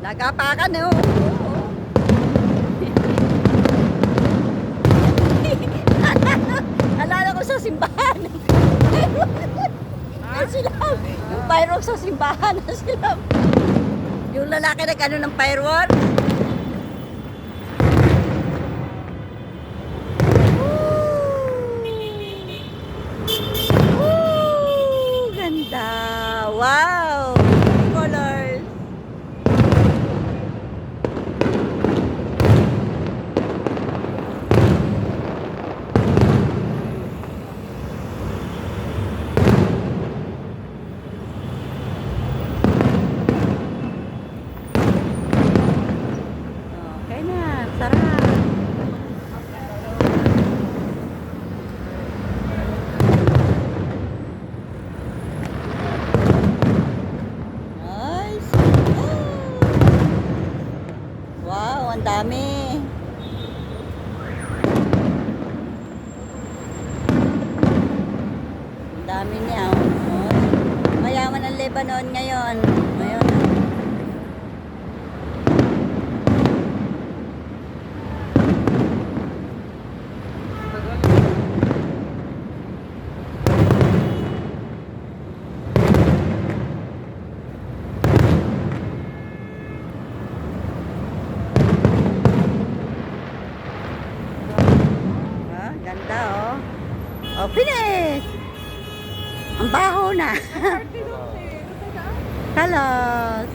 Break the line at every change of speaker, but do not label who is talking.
Nagapakan eh. Alala ko sa simbahan. Sila, yung firework sa simbahan na sila. Yung lalaki na gano'n ng firework. Ganda. Wow. Colors. Okay na. Sarap. Nice. Wow, ang dami. Ang dami niya. Oh. Mayaman ang Lebanon ngayon. Ngayon. Ganda oh. Oh, finish! Ang baho na. Kalos.